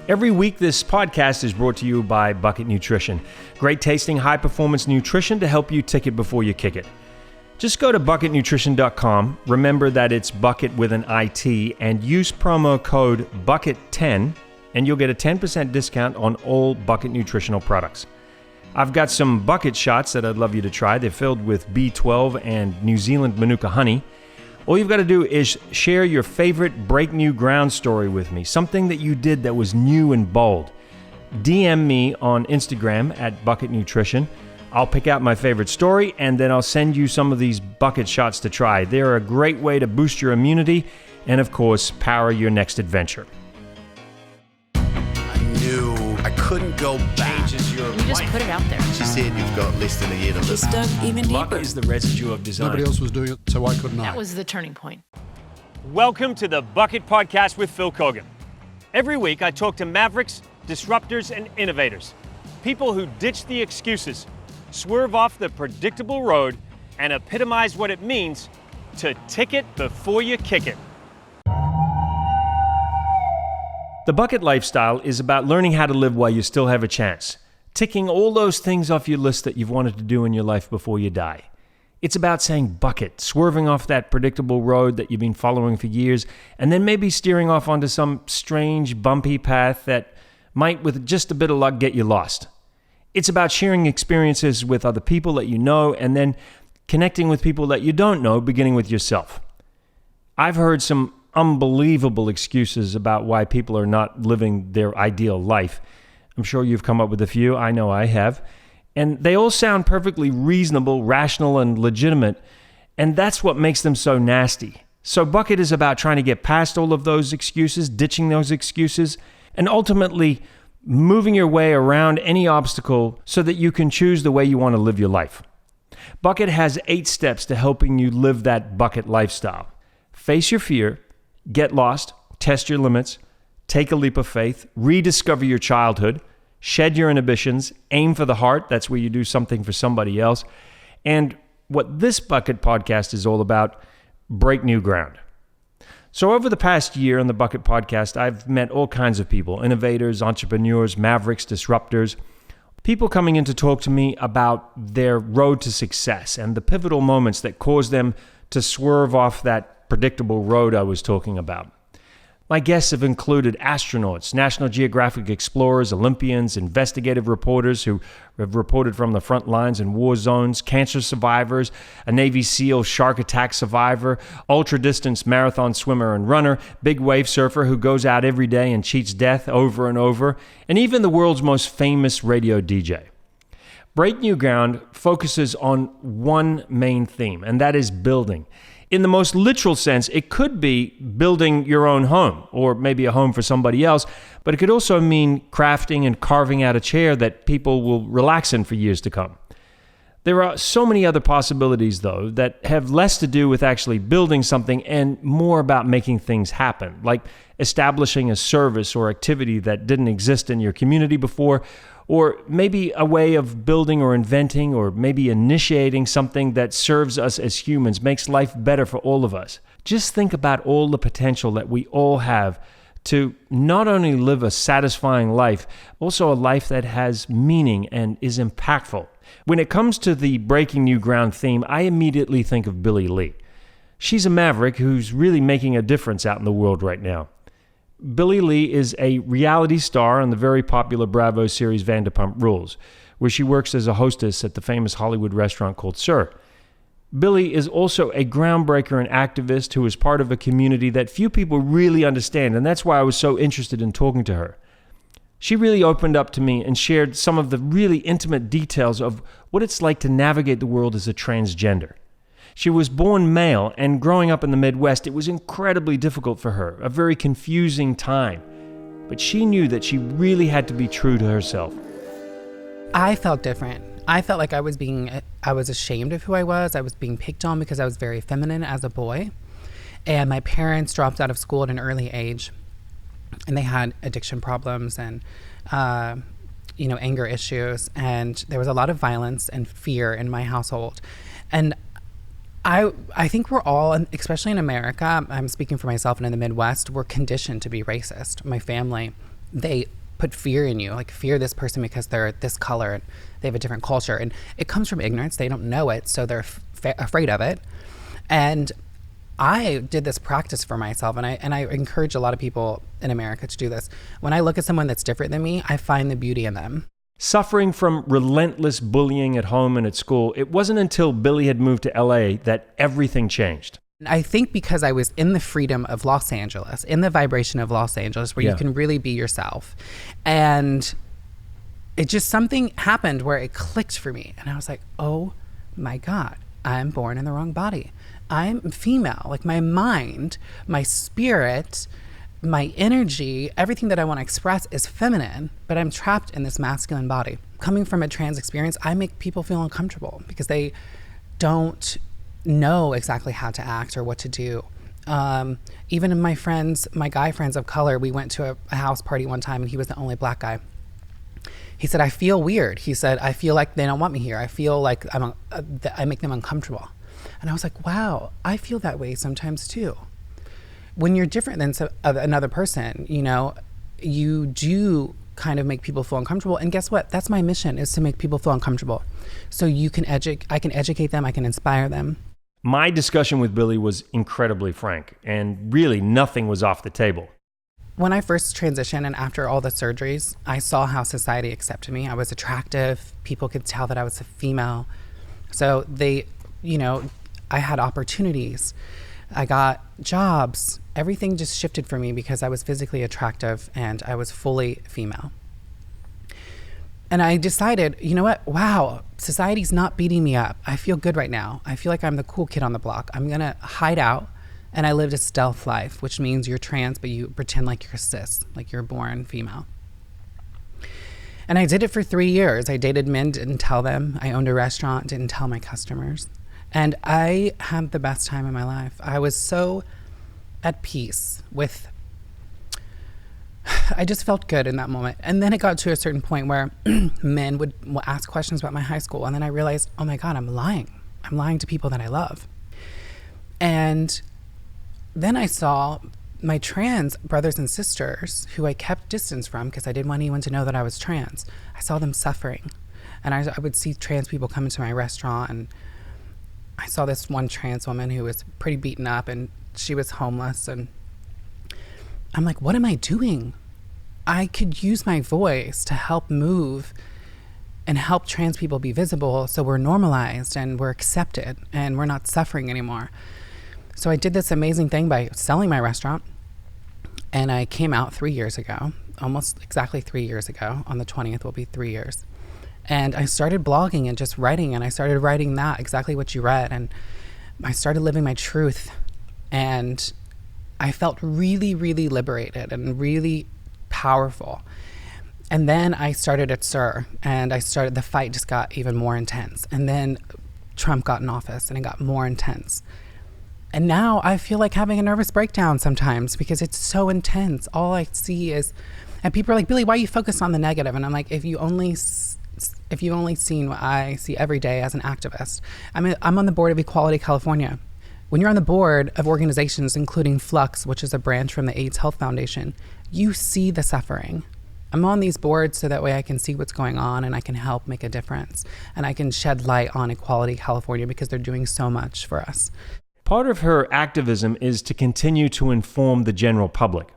Every week, this podcast is brought to you by BUCKiT Nutrition. Great tasting, high-performance nutrition to help you tick it before you kick it. Just go to buckitnutrition.com. Remember that it's BUCKiT with an IT, and use promo code BUCKIT10, and you'll get a 10% discount on all BUCKiT nutritional products. I've got some BUCKiT shots that I'd love you to try. They're filled with B12 and New Zealand Manuka honey. All you've got to do is share your favorite break new ground story with me, something that you did that was new and bold. DM me on Instagram at BUCKiT Nutrition. I'll pick out my favorite story, and then I'll send you some of these BUCKiT shots to try. They're a great way to boost your immunity and, of course, power your next adventure. I knew I couldn't go back. You just put it out there. She said you've got less than a year to live. Just dug even Luck deeper. is the residue of design. Nobody else was doing it, so why couldn't I? That was the turning point. Welcome to the BUCKiT Podcast with Phil Keoghan. Every week I talk to mavericks, disruptors, and innovators. People who ditch the excuses, swerve off the predictable road, and epitomize what it means to tick it before you kick it. The BUCKiT lifestyle is about learning how to live while you still have a chance, ticking all those things off your list that you've wanted to do in your life before you die. It's about saying BUCKiT, swerving off that predictable road that you've been following for years, and then maybe steering off onto some strange, bumpy path that might, with just a bit of luck, get you lost. It's about sharing experiences with other people that you know, and then connecting with people that you don't know, beginning with yourself. I've heard some unbelievable excuses about why people are not living their ideal life. I'm sure you've come up with a few. I know I have. And they all sound perfectly reasonable, rational, and legitimate. And that's what makes them so nasty. So BUCKiT is about trying to get past all of those excuses, ditching those excuses, and ultimately moving your way around any obstacle so that you can choose the way you want to live your life. BUCKiT has 8 steps to helping you live that BUCKiT lifestyle. Face your fear, get lost, test your limits, take a leap of faith, rediscover your childhood, shed your inhibitions, aim for the heart, that's where you do something for somebody else, and what this BUCKiT podcast is all about, break new ground. So over the past year on the BUCKiT podcast, I've met all kinds of people, innovators, entrepreneurs, mavericks, disruptors, people coming in to talk to me about their road to success and the pivotal moments that caused them to swerve off that predictable road I was talking about. My guests have included astronauts, National Geographic explorers, Olympians, investigative reporters who have reported from the front lines in war zones, cancer survivors, a Navy SEAL shark attack survivor, ultra-distance marathon swimmer and runner, big wave surfer who goes out every day and cheats death over and over, and even the world's most famous radio DJ. Break New Ground focuses on one main theme, and that is building. In the most literal sense, it could be building your own home, or maybe a home for somebody else, but it could also mean crafting and carving out a chair that people will relax in for years to come. There are so many other possibilities, though, that have less to do with actually building something and more about making things happen, like establishing a service or activity that didn't exist in your community before, or maybe a way of building or inventing or maybe initiating something that serves us as humans, makes life better for all of us. Just think about all the potential that we all have to not only live a satisfying life, also a life that has meaning and is impactful. When it comes to the breaking new ground theme, I immediately think of Billie Lee. She's a maverick who's really making a difference out in the world right now. Billie Lee is a reality star on the very popular Bravo series Vanderpump Rules, where she works as a hostess at the famous Hollywood restaurant called Sir. Billie is also a groundbreaker and activist who is part of a community that few people really understand, and that's why I was so interested in talking to her. She really opened up to me and shared some of the really intimate details of what it's like to navigate the world as a transgender. She was born male, and growing up in the Midwest, it was incredibly difficult for her, a very confusing time. But she knew that she really had to be true to herself. I felt different. I felt like I was ashamed of who I was. I was being picked on because I was very feminine as a boy. And my parents dropped out of school at an early age, and they had addiction problems and, anger issues. And there was a lot of violence and fear in my household. And I think we're all, especially in America, I'm speaking for myself and in the Midwest, we're conditioned to be racist. My family they put fear in you, like fear this person because they're this color and they have a different culture. And it comes from ignorance. They don't know it, so they're afraid of it. And I did this practice for myself, and I encourage a lot of people in America to do this. When I look at someone that's different than me, I find the beauty in them. Suffering from relentless bullying at home and at school, it wasn't until Billie had moved to LA that everything changed. I think because I was in the freedom of Los Angeles, in the vibration of Los Angeles, where you can really be yourself. And it just, something happened where it clicked for me. And I was like, oh my God, I'm born in the wrong body. I'm female. Like my mind, my spirit, my energy, everything that I want to express is feminine, but I'm trapped in this masculine body. Coming from a trans experience, I make people feel uncomfortable because they don't know exactly how to act or what to do. Even in my friends, my guy friends of color, we went to a house party one time and he was the only black guy. He said, I feel weird. He said, I feel like they don't want me here. I feel like I make them uncomfortable. And I was like, wow, I feel that way sometimes too. When you're different than another person, you know, you do kind of make people feel uncomfortable. And guess what? That's my mission, is to make people feel uncomfortable. So I can educate them, I can inspire them. My discussion with Billie was incredibly frank, and really nothing was off the table. When I first transitioned and after all the surgeries, I saw how society accepted me. I was attractive. People could tell that I was a female. So they, you know, I had opportunities. I got jobs. Everything just shifted for me because I was physically attractive and I was fully female. And I decided, you know what? Wow, society's not beating me up. I feel good right now. I feel like I'm the cool kid on the block. I'm gonna hide out. And I lived a stealth life, which means you're trans, but you pretend like you're cis, like you're born female. And I did it for 3 years. I dated men, didn't tell them. I owned a restaurant, didn't tell my customers. And I had the best time in my life. I was so at peace with, I just felt good in that moment. And then it got to a certain point where men would ask questions about my high school. And then I realized, oh my God, I'm lying. I'm lying to people that I love. And then I saw my trans brothers and sisters who I kept distance from because I didn't want anyone to know that I was trans. I saw them suffering. And I would see trans people come into my restaurant, and I saw this one trans woman who was pretty beaten up and she was homeless. And I'm like, what am I doing? I could use my voice to help move and help trans people be visible so we're normalized and we're accepted and we're not suffering anymore. So I did this amazing thing by selling my restaurant, and I came out 3 years ago, almost exactly 3 years ago. On the 20th will be 3 years. And I started blogging and just writing, and I started writing that, exactly what you read, and I started living my truth, and I felt really, really liberated and really powerful. And then I started at SIR, and the fight just got even more intense. And then Trump got in office, and it got more intense. And now I feel like having a nervous breakdown sometimes because it's so intense. All I see is, and people are like, Billie, why are you focused on the negative? And I'm like, if you've only seen what I see every day as an activist. I'm on the board of Equality California. When you're on the board of organizations, including Flux, which is a branch from the AIDS Health Foundation, you see the suffering. I'm on these boards so that way I can see what's going on and I can help make a difference. And I can shed light on Equality California because they're doing so much for us. Part of her activism is to continue to inform the general public.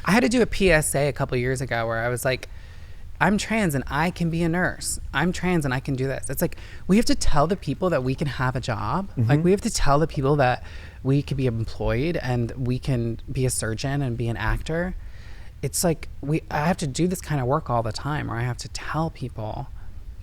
I had to do a PSA a couple years ago where I was like, I'm trans and I can be a nurse. I'm trans and I can do this. It's like, we have to tell the people that we can have a job. Mm-hmm. Like, we have to tell the people that we could be employed and we can be a surgeon and be an actor. It's like, I have to do this kind of work all the time, or I have to tell people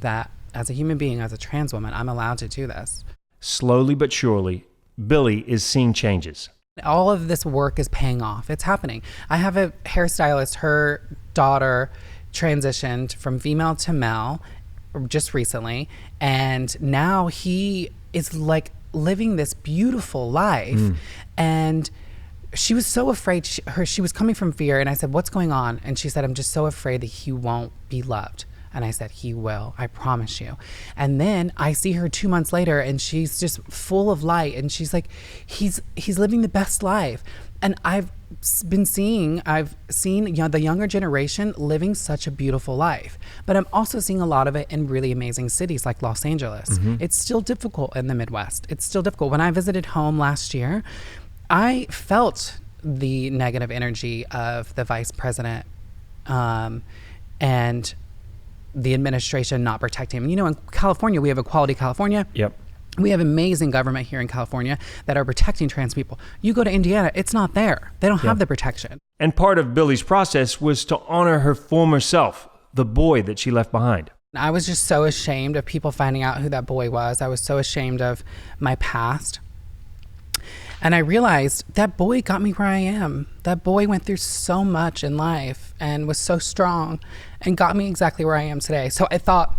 that as a human being, as a trans woman, I'm allowed to do this. Slowly but surely, Billie is seeing changes. All of this work is paying off. It's happening. I have a hairstylist, her daughter transitioned from female to male just recently, and now he is like living this beautiful life. And she was so afraid. She was coming from fear, and I said, what's going on? And she said, I'm just so afraid that he won't be loved. And I said, he will, I promise you. And then I see her 2 months later, and she's just full of light, and she's like, he's living the best life. And I've seen the younger generation living such a beautiful life, but I'm also seeing a lot of it in really amazing cities like Los Angeles. It's still difficult in the Midwest. It's still difficult. When I visited home last year, I felt the negative energy of the vice president and the administration not protecting him. You know, in California, we have Equality California. Yep. We have amazing government here in California that are protecting trans people. You go to Indiana, it's not there. They don't have the protection. And part of Billie's process was to honor her former self, the boy that she left behind. I was just so ashamed of people finding out who that boy was. I was so ashamed of my past. And I realized that boy got me where I am. That boy went through so much in life and was so strong and got me exactly where I am today. So I thought,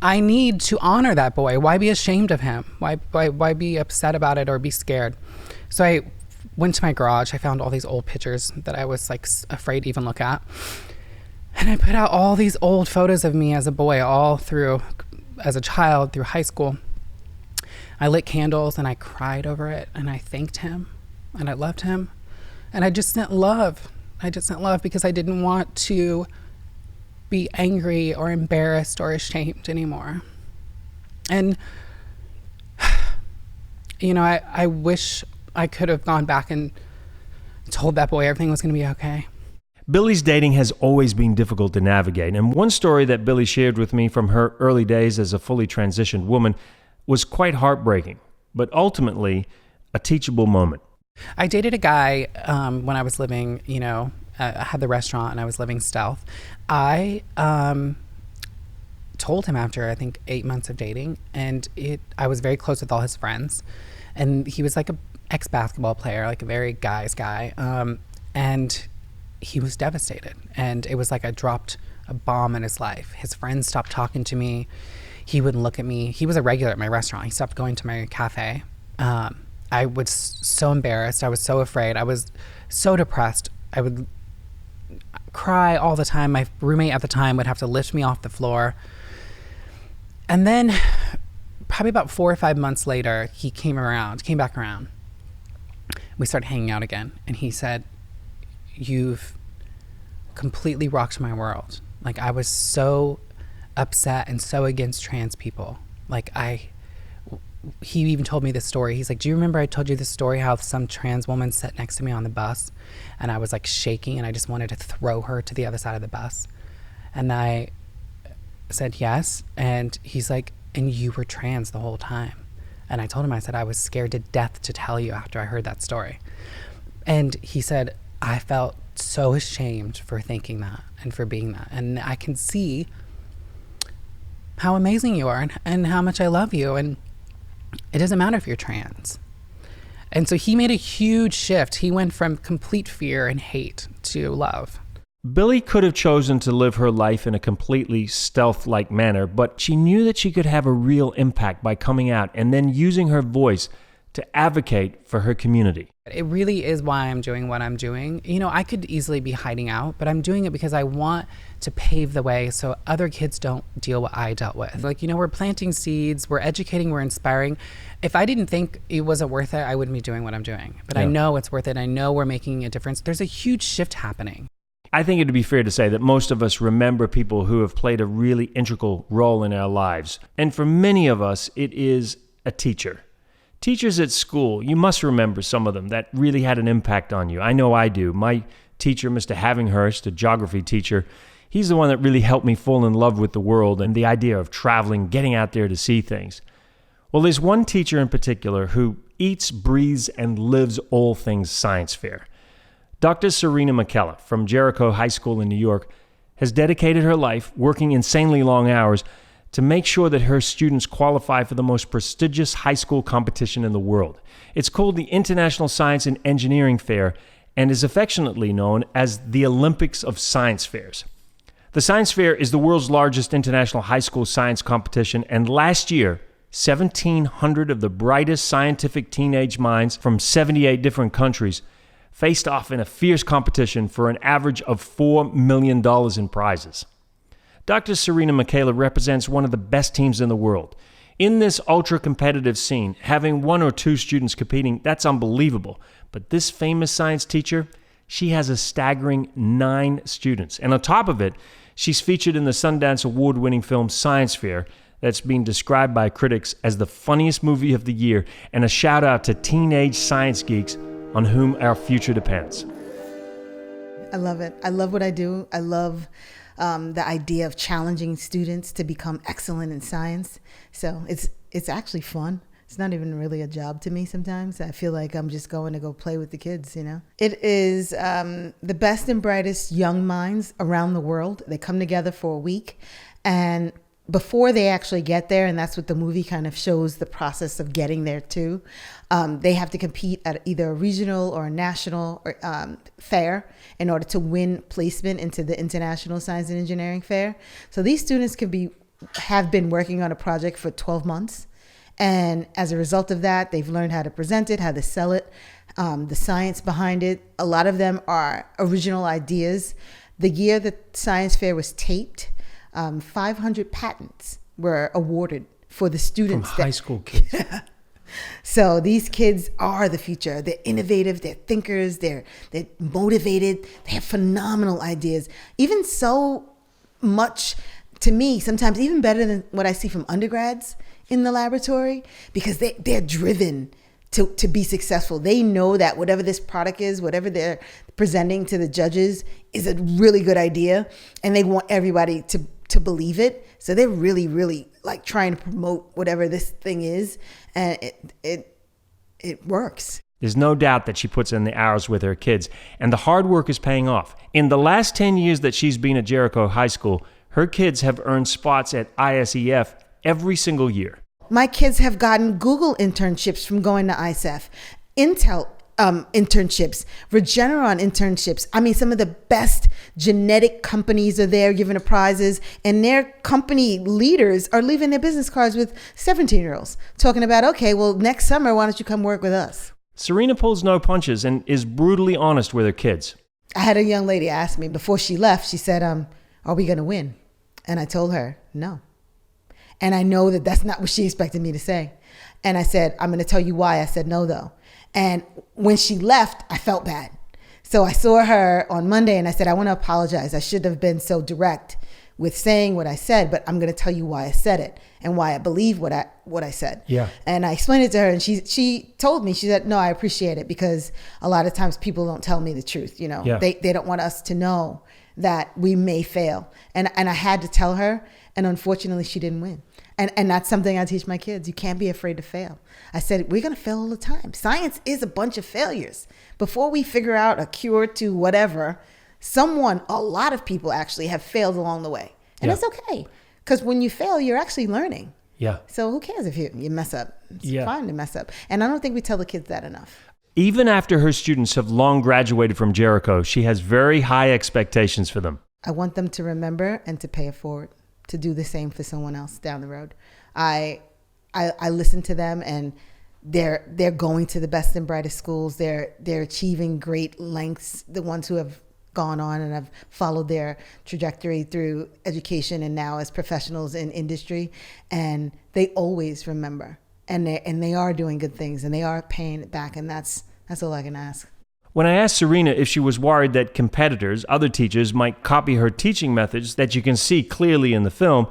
I need to honor that boy. Why be ashamed of him? Why be upset about it or be scared? So I went to my garage. I found all these old pictures that I was like afraid to even look at. And I put out all these old photos of me as a boy, all through, as a child, through high school. I lit candles and I cried over it and I thanked him and I loved him. And I just sent love. I just sent love because I didn't want to be angry or embarrassed or ashamed anymore. And, you know, I wish I could have gone back and told that boy everything was going to be okay. Billie's dating has always been difficult to navigate, and one story that Billie shared with me from her early days as a fully transitioned woman was quite heartbreaking, but ultimately a teachable moment. I dated a guy when I was living, I had the restaurant and I was living stealth. I told him after, I think, 8 months of dating, and I was very close with all his friends. And he was like an ex-basketball player, like a very guy's guy. And he was devastated. And it was like I dropped a bomb in his life. His friends stopped talking to me. He wouldn't look at me. He was a regular at my restaurant. He stopped going to my cafe. I was so embarrassed. I was so afraid. I was so depressed. I would cry all the time. My roommate at the time would have to lift me off the floor. And then probably about 4 or 5 months later, he came back around. We started hanging out again. And he said, "You've completely rocked my world." Like, I was so upset and so against trans people. He even told me this story. He's like, "Do you remember I told you this story how some trans woman sat next to me on the bus and I was like shaking and I just wanted to throw her to the other side of the bus?" And I said, "Yes." And he's like, "And you were trans the whole time?" And I told him, I said, "I was scared to death to tell you after I heard that story." And he said, "I felt so ashamed for thinking that and for being that. And I can see how amazing you are and how much I love you. And it doesn't matter if you're trans." And so he made a huge shift. He went from complete fear and hate to love. Billie could have chosen to live her life in a completely stealth-like manner, but she knew that she could have a real impact by coming out and then using her voice to advocate for her community. It really is why I'm doing what I'm doing. I could easily be hiding out, but I'm doing it because I want to pave the way so other kids don't deal what I dealt with. We're planting seeds, we're educating, we're inspiring. If I didn't think it wasn't worth it, I wouldn't be doing what I'm doing. But I know it's worth it. I know we're making a difference. There's a huge shift happening. I think it'd be fair to say that most of us remember people who have played a really integral role in our lives. And for many of us, it is a teacher. Teachers at school, you must remember some of them that really had an impact on you. I know I do. My teacher, Mr. Havinghurst, a geography teacher, he's the one that really helped me fall in love with the world and the idea of traveling, getting out there to see things. Well, there's one teacher in particular who eats, breathes, and lives all things science fair. Dr. Serena McCalla from Jericho High School in New York has dedicated her life working insanely long hours to make sure that her students qualify for the most prestigious high school competition in the world. It's called the International Science and Engineering Fair and is affectionately known as the Olympics of Science Fairs. The Science Fair is the world's largest international high school science competition, and last year, 1,700 of the brightest scientific teenage minds from 78 different countries faced off in a fierce competition for an average of $4 million in prizes. Dr. Serena McCalla represents one of the best teams in the world. In this ultra-competitive scene, having 1 or 2 students competing, that's unbelievable. But this famous science teacher, She has a staggering 9 students. And on top of it, she's featured in the Sundance Award-winning film Science Fair that's been described by critics as the funniest movie of the year, and a shout out to teenage science geeks on whom our future depends. I love it. I love what I do. I love the idea of challenging students to become excellent in science. So it's actually fun. It's not even really a job to me sometimes. I feel like I'm just going to go play with the kids, you know? It is the best and brightest young minds around the world. They come together for a week, and before they actually get there, and that's what the movie kind of shows the process of getting there too, they have to compete at either a regional or a national fair in order to win placement into the International Science and Engineering Fair. So these students have been working on a project for 12 months. And as a result of that, they've learned how to present it, how to sell it, the science behind it. A lot of them are original ideas. The year that Science Fair was taped, 500 patents were awarded for the students. From high school kids. So these kids are the future. They're innovative, they're thinkers, they're motivated, they have phenomenal ideas. Even so much, to me, sometimes even better than what I see from undergrads in the laboratory, because they're driven to be successful. They know that whatever this product is, whatever they're presenting to the judges is a really good idea, and they want everybody to believe it. So they're really, really like trying to promote whatever this thing is, and it works. There's no doubt that she puts in the hours with her kids, and the hard work is paying off. In the last 10 years that she's been at Jericho High School, her kids have earned spots at ISEF every single year. My kids have gotten Google internships from going to ISEF, Intel internships, Regeneron internships. I mean, some of the best genetic companies are there giving prizes, and their company leaders are leaving their business cards with 17-year-olds talking about, okay, well, next summer, why don't you come work with us? Serena pulls no punches and is brutally honest with her kids. I had a young lady ask me before she left, she said, are we going to win? And I told her, no. And I know that that's not what she expected me to say. And I said, I'm going to tell you why I said no, though. And when she left, I felt bad. So I saw her on Monday and I said, I want to apologize. I should have been so direct with saying what I said, but I'm going to tell you why I said it and why I believe what I said. Yeah. And I explained it to her, and she told me, she said, no, I appreciate it, because a lot of times people don't tell me the truth. You know, yeah. They don't want us to know that we may fail. And I had to tell her, and unfortunately she didn't win. And that's something I teach my kids. You can't be afraid to fail. I said, we're going to fail all the time. Science is a bunch of failures. Before we figure out a cure to whatever, a lot of people actually have failed along the way. And yeah. it's okay. Because when you fail, you're actually learning. Yeah. So who cares if you mess up? It's fine to mess up. And I don't think we tell the kids that enough. Even after her students have long graduated from Jericho, she has very high expectations for them. I want them to remember and to pay it forward, to do the same for someone else down the road. I listen to them, and they're going to the best and brightest schools. They're achieving great lengths, the ones who have gone on and have followed their trajectory through education and now as professionals in industry. And they always remember, and they are doing good things, and they are paying it back. And that's all I can ask. When I asked Serena if she was worried that competitors, other teachers, might copy her teaching methods that you can see clearly in the film,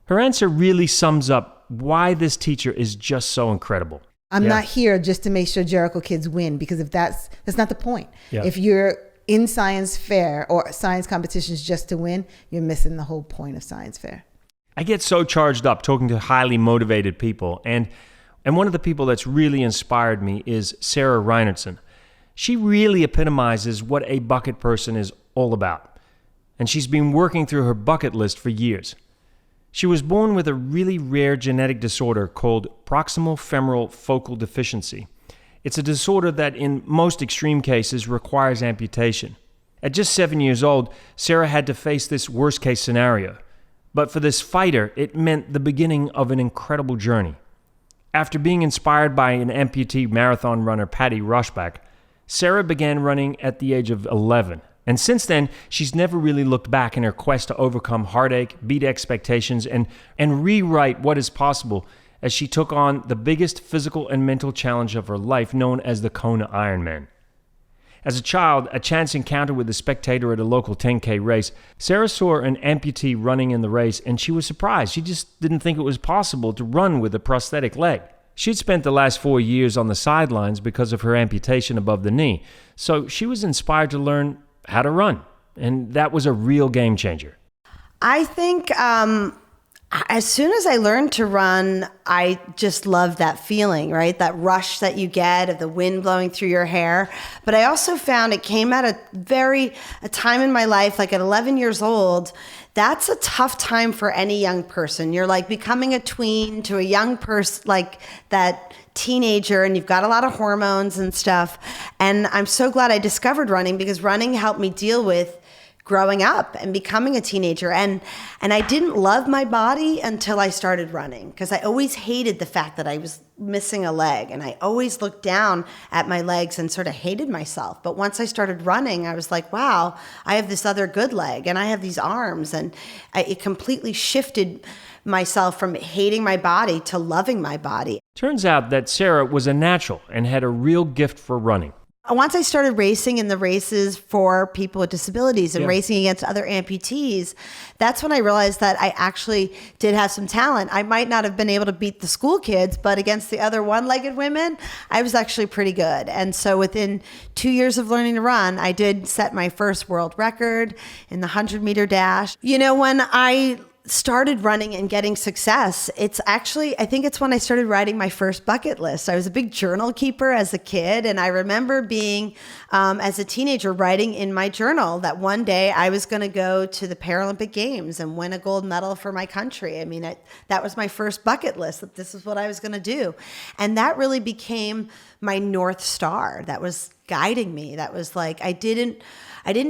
her answer really sums up why this teacher is just so incredible. I'm not here just to make sure Jericho kids win, because if that's not the point. Yeah. If you're in science fair or science competitions just to win, you're missing the whole point of science fair. I get so charged up talking to highly motivated people, and one of the people that's really inspired me is Sarah Reinertsen. She really epitomizes what a BUCKiT person is all about, and she's been working through her BUCKiT list for years. She was born with a really rare genetic disorder called proximal femoral focal deficiency. It's a disorder that in most extreme cases requires amputation. At just 7 years old, Sarah had to face this worst-case scenario. But for this fighter, it meant the beginning of an incredible journey. After being inspired by an amputee marathon runner, Patty Rushback, Sarah began running at the age of 11. And since then, she's never really looked back in her quest to overcome heartache, beat expectations, and rewrite what is possible as she took on the biggest physical and mental challenge of her life, known as the Kona Ironman. As a child, a chance encounter with a spectator at a local 10K race, Sarah saw an amputee running in the race and she was surprised. She just didn't think it was possible to run with a prosthetic leg. She'd spent the last 4 years on the sidelines because of her amputation above the knee, so she was inspired to learn how to run, and that was a real game changer. I think as soon as I learned to run, I just loved that feeling, right? That rush that you get of the wind blowing through your hair. But I also found it came at a time in my life, like at 11 years old. That's a tough time for any young person. You're like becoming a tween to a young person, like that teenager, and you've got a lot of hormones and stuff. And I'm so glad I discovered running, because running helped me deal with growing up and becoming a teenager. And I didn't love my body until I started running, because I always hated the fact that I was missing a leg, and I always looked down at my legs and sort of hated myself. But once I started running, I was like, wow, I have this other good leg and I have these arms, and it completely shifted myself from hating my body to loving my body. Turns out that Sarah was a natural and had a real gift for running. Once I started racing in the races for people with disabilities and racing against other amputees, that's when I realized that I actually did have some talent. I might not have been able to beat the school kids, but against the other one-legged women, I was actually pretty good. And so within 2 years of learning to run, I did set my first world record in the 100-meter dash. You know, when I started running and getting success, I think it's when I started writing my first bucket list. I was a big journal keeper as a kid, and I remember being, as a teenager, writing in my journal that one day I was going to go to the Paralympic Games and win a gold medal for my country. I mean, that was my first bucket list, that this is what I was going to do. And that really became my North Star. That was guiding me. That was like, I didn't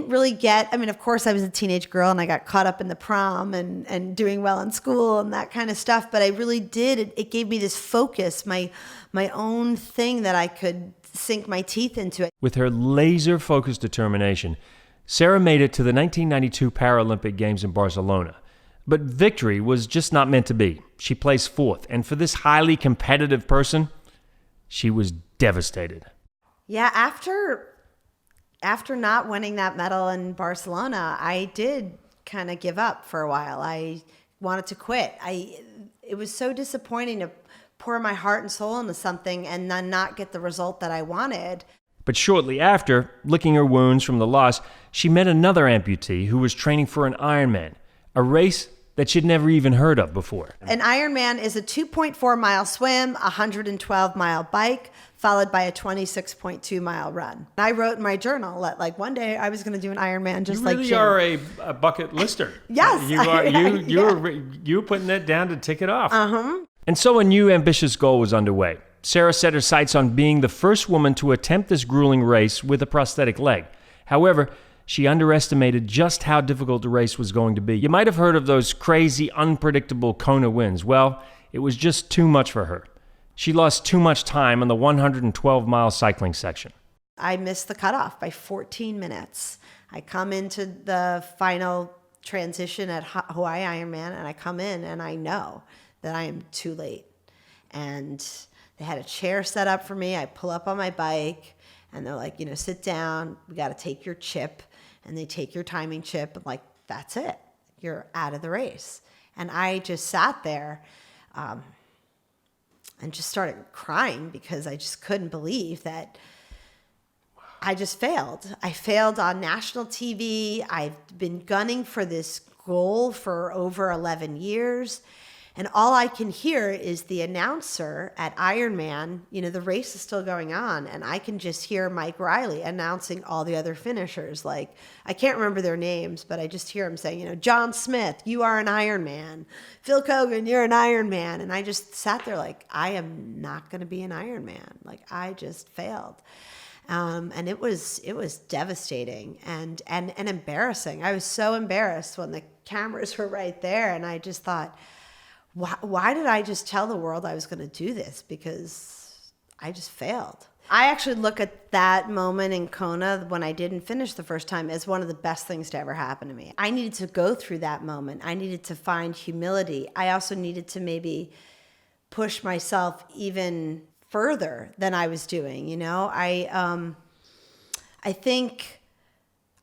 really get, I mean, of course I was a teenage girl and I got caught up in the prom and doing well in school and that kind of stuff. But I really did, it gave me this focus, my own thing that I could sink my teeth into it. With her laser-focused determination, Sarah made it to the 1992 Paralympic Games in Barcelona. But victory was just not meant to be. She placed fourth, and for this highly competitive person, she was devastated. Yeah, after not winning that medal in Barcelona, I did kind of give up for a while. I wanted to quit. It was so disappointing to pour my heart and soul into something and then not get the result that I wanted. But shortly after, licking her wounds from the loss, she met another amputee who was training for an Ironman, a race that she'd never even heard of before. An Ironman is a 2.4-mile swim, a 112-mile bike, followed by a 26.2-mile run. I wrote in my journal that, like, one day I was going to do an Ironman just like Jim. You really are a bucket lister. Yes. You were putting that down to tick it off. Uh-huh. And so a new ambitious goal was underway. Sarah set her sights on being the first woman to attempt this grueling race with a prosthetic leg. However, she underestimated just how difficult the race was going to be. You might have heard of those crazy, unpredictable Kona winds. Well, it was just too much for her. She lost too much time on the 112-mile cycling section. I missed the cutoff by 14 minutes. I come into the final transition at Hawaii Ironman, and I come in and I know that I am too late. And they had a chair set up for me. I pull up on my bike, and they're like, sit down. We got to take your chip. And they take your timing chip. I'm like, that's it. You're out of the race. And I just sat there and just started crying because I just couldn't believe that I just failed. I failed on national TV. I've been gunning for this goal for over 11 years. And all I can hear is the announcer at Ironman, the race is still going on, and I can just hear Mike Riley announcing all the other finishers. Like, I can't remember their names, but I just hear him saying, John Smith, you are an Ironman. Phil Keoghan, you're an Ironman. And I just sat there like, I am not going to be an Ironman. Like, I just failed. And it was devastating and embarrassing. I was so embarrassed when the cameras were right there, and I just thought, why did I just tell the world I was going to do this? Because I just failed. I actually look at that moment in Kona when I didn't finish the first time as one of the best things to ever happen to me. I needed to go through that moment. I needed to find humility. I also needed to maybe push myself even further than I was doing. I think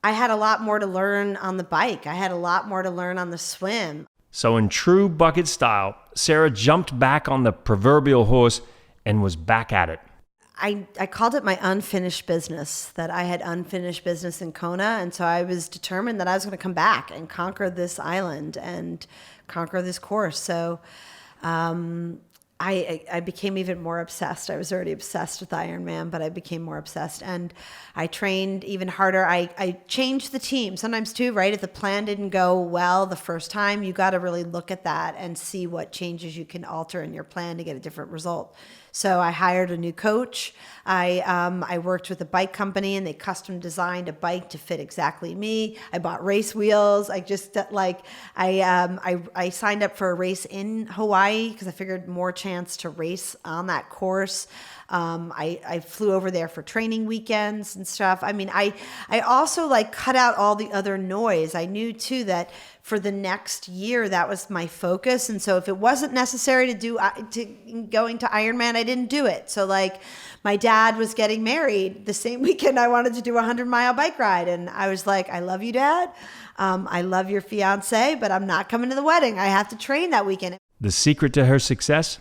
I had a lot more to learn on the bike. I had a lot more to learn on the swim. So in true BUCKiT style, Sarah jumped back on the proverbial horse and was back at it. I called it my unfinished business, that I had unfinished business in Kona. And so I was determined that I was going to come back and conquer this island and conquer this course. So I became even more obsessed. I was already obsessed with Ironman, but I became more obsessed. And I trained even harder. I changed the team sometimes too, right? If the plan didn't go well the first time, you got to really look at that and see what changes you can alter in your plan to get a different result. So I hired a new coach. I worked with a bike company and they custom designed a bike to fit exactly me. I bought race wheels. I signed up for a race in Hawaii because I figured more chance to race on that course. I flew over there for training weekends and stuff. I mean, I also cut out all the other noise. I knew too that for the next year, that was my focus. And so if it wasn't necessary to going to Ironman, I didn't do it. So my dad was getting married the same weekend I wanted to do a 100-mile bike ride. And I was like, I love you, Dad. I love your fiance, but I'm not coming to the wedding. I have to train that weekend. The secret to her success?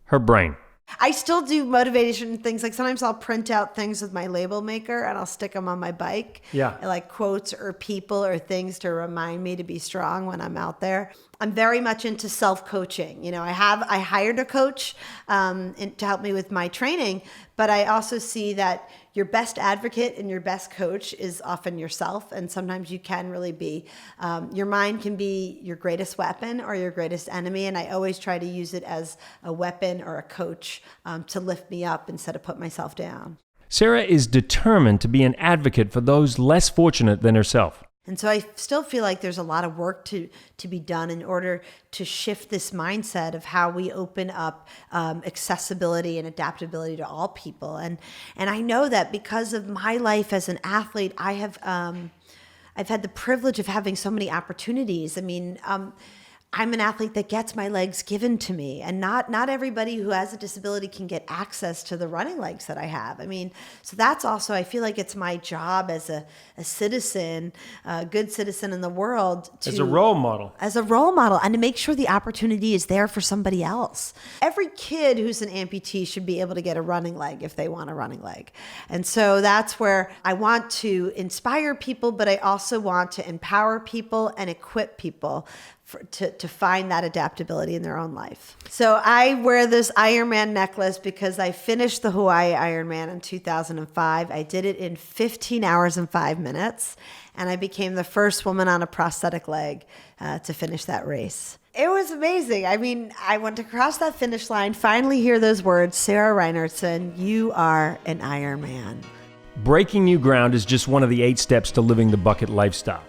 Her brain. I still do motivation things. Sometimes I'll print out things with my label maker and I'll stick them on my bike. Yeah. Like quotes or people or things to remind me to be strong when I'm out there. I'm very much into self-coaching. I hired a coach to help me with my training, but I also see that your best advocate and your best coach is often yourself. And sometimes you can really be, your mind can be your greatest weapon or your greatest enemy. And I always try to use it as a weapon or a coach to lift me up instead of put myself down. Sarah is determined to be an advocate for those less fortunate than herself. And so I still feel like there's a lot of work to be done in order to shift this mindset of how we open up accessibility and adaptability to all people. And I know that because of my life as an athlete, I've had the privilege of having so many opportunities. I mean, I'm an athlete that gets my legs given to me, and not everybody who has a disability can get access to the running legs that I have. I mean, so that's also, I feel like it's my job as a citizen, a good citizen in the world. As a role model. As a role model, and to make sure the opportunity is there for somebody else. Every kid who's an amputee should be able to get a running leg if they want a running leg. And so that's where I want to inspire people, but I also want to empower people and equip people to find that adaptability in their own life. So I wear this Ironman necklace because I finished the Hawaii Ironman in 2005. I did it in 15 hours and 5 minutes, and I became the first woman on a prosthetic leg to finish that race. It was amazing. I mean, I went across that finish line, finally hear those words, Sarah Reinertsen, you are an Ironman. Breaking new ground is just one of the 8 steps to living the BUCKiT lifestyle.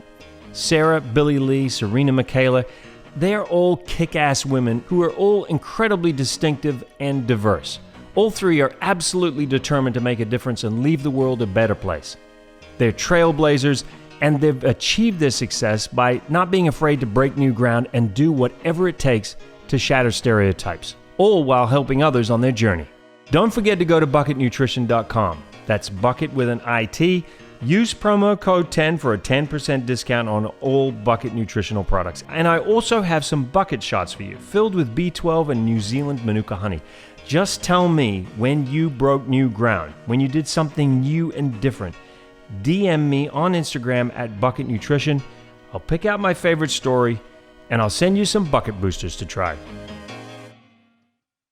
Sarah, Billie Lee, Serena McCalla, they're all kick-ass women who are all incredibly distinctive and diverse. All 3 are absolutely determined to make a difference and leave the world a better place. They're trailblazers, and they've achieved their success by not being afraid to break new ground and do whatever it takes to shatter stereotypes, all while helping others on their journey. Don't forget to go to BUCKiTnutrition.com. That's BUCKiT with an IT. Use promo code 10 for a 10% discount on all BUCKiT nutritional products. And I also have some BUCKiT shots for you, filled with B12 and New Zealand Manuka honey. Just tell me when you broke new ground, when you did something new and different. DM me on Instagram at BUCKiT Nutrition. I'll pick out my favorite story, and I'll send you some BUCKiT boosters to try.